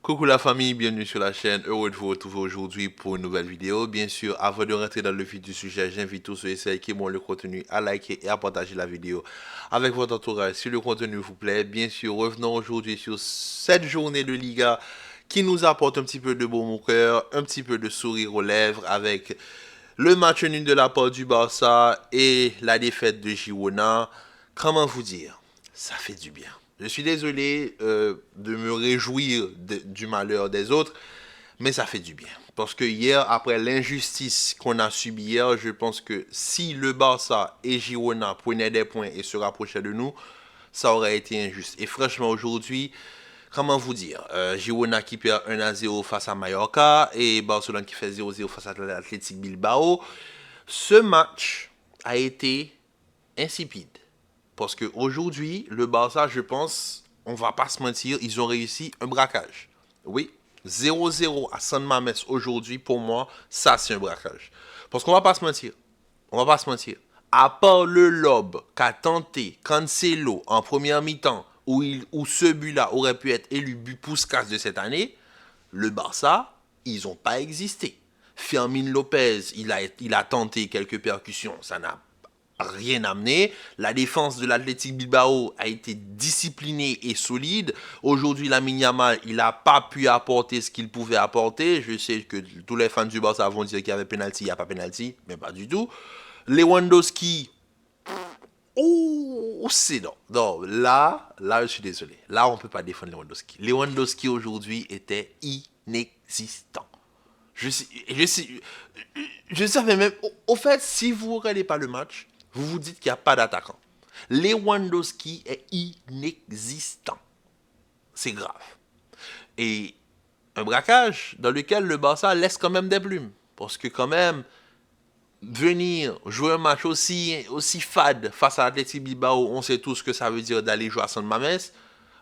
Coucou la famille, bienvenue sur la chaîne, heureux de vous retrouver aujourd'hui pour une nouvelle vidéo. Bien sûr, avant de rentrer dans le vif du sujet, j'invite tous ceux et celles qui aiment le contenu à liker et à partager la vidéo avec votre entourage si le contenu vous plaît. Bien sûr, revenons aujourd'hui sur cette journée de Liga qui nous apporte un petit peu de baume au cœur, un petit peu de sourire aux lèvres avec le match nul de la part du Barça et la défaite de Girona. Comment vous dire? Ça fait du bien. Je suis désolé de me réjouir du malheur des autres, mais ça fait du bien. Parce que hier, après l'injustice qu'on a subie hier, je pense que si le Barça et Girona prenaient des points et se rapprochaient de nous, ça aurait été injuste. Et franchement, aujourd'hui, comment vous dire, Girona qui perd 1-0 face à Mallorca et Barcelone qui fait 0-0 face à l'Athletic Bilbao. Ce match a été insipide. Parce qu'aujourd'hui, le Barça, je pense, on va pas se mentir, ils ont réussi un braquage. Oui, 0-0 à San Mamés aujourd'hui, pour moi, ça c'est un braquage. Parce qu'on va pas se mentir, on va pas se mentir. À part le lob qu'a tenté Cancelo en première mi-temps, où ce but-là aurait pu être élu but Puskas de cette année, le Barça, ils n'ont pas existé. Fermin Lopez, il a tenté quelques percussions, ça n'a rien amené. La défense de l'Athletic Bilbao a été disciplinée et solide. Aujourd'hui, Lamine Yamal, il n'a pas pu apporter ce qu'il pouvait apporter. Je sais que tous les fans du Barça vont dire qu'il y avait penalty, il n'y a pas penalty, mais pas du tout. Lewandowski, oh, c'est non. Non, là, je suis désolé. Là, on ne peut pas défendre Lewandowski. Lewandowski aujourd'hui était inexistant. Je savais même. Au fait, si vous ne regardez pas le match, vous vous dites qu'il n'y a pas d'attaquant. Lewandowski est inexistant. C'est grave. Et un braquage dans lequel le Barça laisse quand même des plumes. Parce que quand même, venir jouer un match aussi fade face à l'Athletic Bilbao, on sait tous ce que ça veut dire d'aller jouer à San Mamés.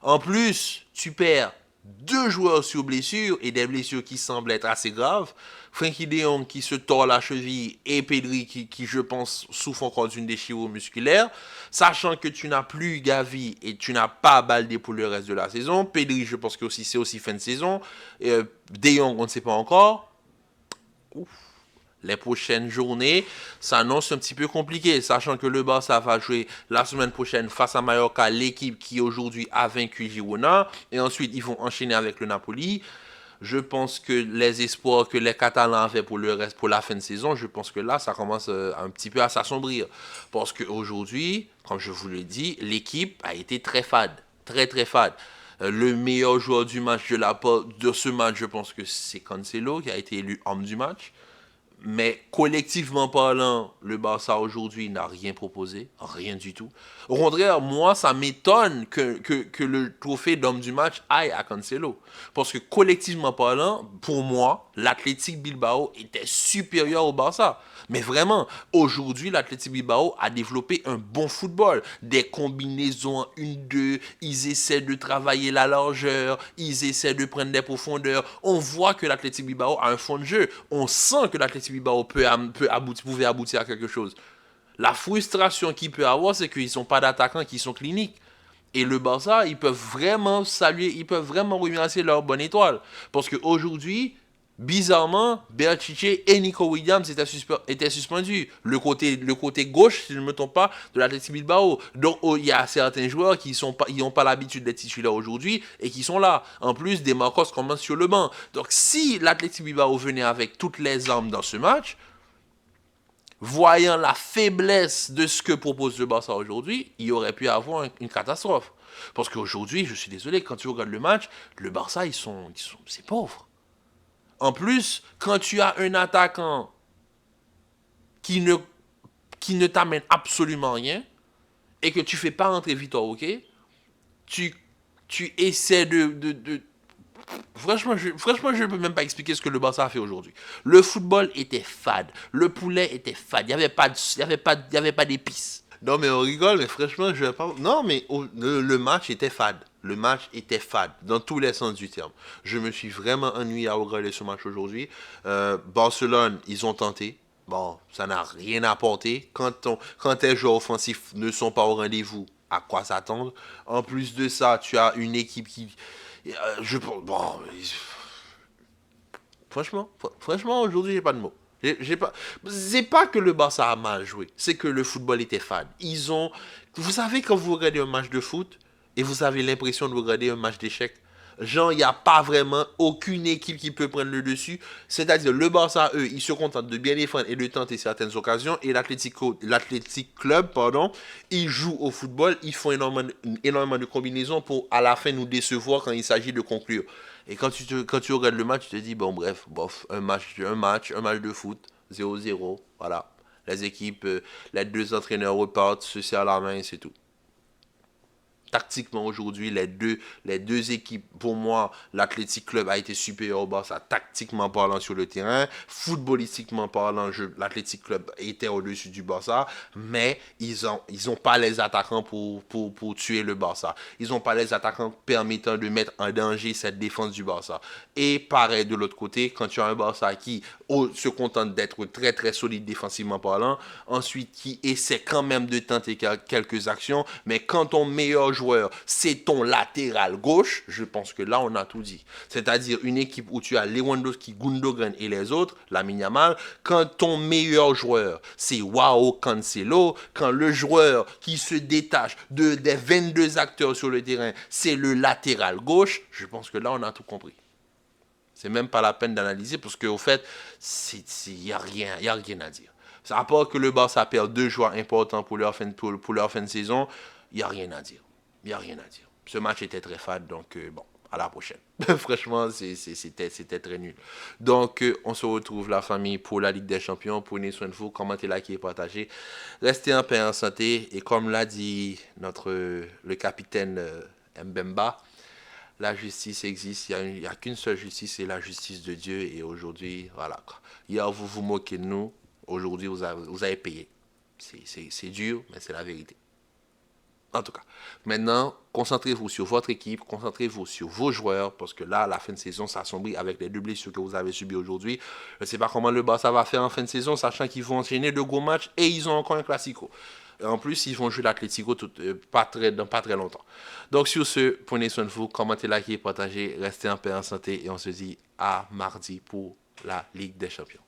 En plus, tu perds deux joueurs sur blessure et des blessures qui semblent être assez graves. Frenkie de Jong qui se tord la cheville et Pedri qui je pense, souffre encore d'une déchirure musculaire. Sachant que tu n'as plus Gavi et tu n'as pas Baldé pour le reste de la saison. Pedri, je pense que c'est aussi fin de saison. De Jong, on ne sait pas encore. Ouf. Les prochaines journées s'annoncent un petit peu compliquées, sachant que le Barça va jouer la semaine prochaine face à Mallorca, l'équipe qui aujourd'hui a vaincu Girona, et ensuite ils vont enchaîner avec le Napoli. Je pense que les espoirs que les Catalans avaient pour le reste, pour la fin de saison, je pense que là, ça commence un petit peu à s'assombrir. Parce qu'aujourd'hui, comme je vous l'ai dit, l'équipe a été très fade, très très fade. Le meilleur joueur du match de ce match, je pense que c'est Cancelo qui a été élu homme du match. Mais collectivement parlant, le Barça aujourd'hui n'a rien proposé, rien du tout. Au contraire, moi, ça m'étonne que le trophée d'homme du match aille à Cancelo. Parce que collectivement parlant, pour moi, l'Athletic Bilbao était supérieur au Barça. Mais vraiment, aujourd'hui, l'Athletic Bilbao a développé un bon football. Des combinaisons en 1-2, ils essaient de travailler la largeur, ils essaient de prendre des profondeurs. On voit que l'Athletic Bilbao a un fond de jeu. On sent que l'Athletic Bilbao pouvait aboutir à quelque chose. La frustration qu'il peut avoir, c'est qu'ils n'ont pas d'attaquants qui sont cliniques. Et le Barça, ils peuvent vraiment saluer, ils peuvent vraiment remercier leur bonne étoile. Parce qu'aujourd'hui, bizarrement, Berchiche et Nico Williams étaient suspendus. Le côté gauche, si je ne me trompe pas, de l'Athletic Bilbao. Donc, il y a certains joueurs qui n'ont pas l'habitude d'être titulaires aujourd'hui et qui sont là. En plus, des Marcos commencent sur le banc. Donc, si l'Athletic Bilbao venait avec toutes les armes dans ce match, voyant la faiblesse de ce que propose le Barça aujourd'hui, il aurait pu avoir une catastrophe. Parce qu'aujourd'hui, je suis désolé, quand tu regardes le match, le Barça, c'est pauvre. En plus, quand tu as un attaquant qui ne, qui ne t'amène absolument rien et que tu ne fais pas rentrer Vitor, ok, tu, tu essaies de. Franchement, je ne peux même pas expliquer ce que le Barça a fait aujourd'hui. Le football était fade. Le poulet était fade. Il n'y avait pas d'épices. Non, mais on rigole, mais franchement, je vais pas. Non, mais le match était fade. Le match était fade, dans tous les sens du terme. Je me suis vraiment ennuyé à regarder ce match aujourd'hui. Barcelone, ils ont tenté. Bon, ça n'a rien apporté. Quand tes joueurs offensifs ne sont pas au rendez-vous, à quoi s'attendre? En plus de ça, tu as une équipe Bon, franchement, aujourd'hui, j'ai pas de mots. J'ai pas, c'est pas que le Barça a mal joué, c'est que le football était fade. Vous savez quand vous regardez un match de foot et vous avez l'impression de regarder un match d'échecs. Genre, il n'y a pas vraiment aucune équipe qui peut prendre le dessus. C'est-à-dire, le Barça, eux, ils se contentent de bien défendre et de tenter certaines occasions. Et l'Athletic Club, pardon, ils jouent au football. Ils font énormément de combinaisons pour, à la fin, nous décevoir quand il s'agit de conclure. Et quand tu regardes le match, tu te dis, bon, bref, bof, un match de foot, 0-0, voilà. Les équipes, les deux entraîneurs repartent, se serrent la main et c'est tout. Tactiquement aujourd'hui, les deux équipes, pour moi, l'Athletic Club a été supérieur au Barça, tactiquement parlant sur le terrain. Footballistiquement parlant, l'Athletic Club était au-dessus du Barça, mais ils ont pas les attaquants pour tuer le Barça. Ils n'ont pas les attaquants permettant de mettre en danger cette défense du Barça. Et pareil de l'autre côté, quand tu as un Barça qui se contente d'être très très solide défensivement parlant, ensuite qui essaie quand même de tenter quelques actions, mais quand ton meilleur joueur, c'est ton latéral gauche, je pense que là, on a tout dit. C'est-à-dire une équipe où tu as Lewandowski, Gundogan et les autres, Lamine Yamal, quand ton meilleur joueur, c'est Joao Cancelo, quand le joueur qui se détache des 22 acteurs sur le terrain, c'est le latéral gauche, je pense que là, on a tout compris. C'est même pas la peine d'analyser parce qu'au fait, il n'y a rien à dire. À part que le Barça perd deux joueurs importants pour leur fin de saison, il n'y a rien à dire. Il n'y a rien à dire. Ce match était très fade, donc bon, à la prochaine. Franchement, c'était très nul. Donc, on se retrouve la famille pour la Ligue des Champions. Prenez soin de vous, commentez, likez, partagez. Restez en paix, en santé. Et comme l'a dit le capitaine Mbemba, la justice existe, il n'y a qu'une seule justice, c'est la justice de Dieu. Et aujourd'hui, voilà. Hier, vous vous moquez de nous. Aujourd'hui, vous avez payé. C'est dur, mais c'est la vérité. En tout cas, maintenant, concentrez-vous sur votre équipe, concentrez-vous sur vos joueurs, parce que là, la fin de saison s'assombrit avec les deux blessures que vous avez subies aujourd'hui. Je ne sais pas comment le Barça va faire en fin de saison, sachant qu'ils vont enchaîner de gros matchs et ils ont encore un Classico. En plus, ils vont jouer l'Atlético dans pas très longtemps. Donc, sur ce, prenez soin de vous, commentez, likez, partagez, restez en paix, en santé, et on se dit à mardi pour la Ligue des Champions.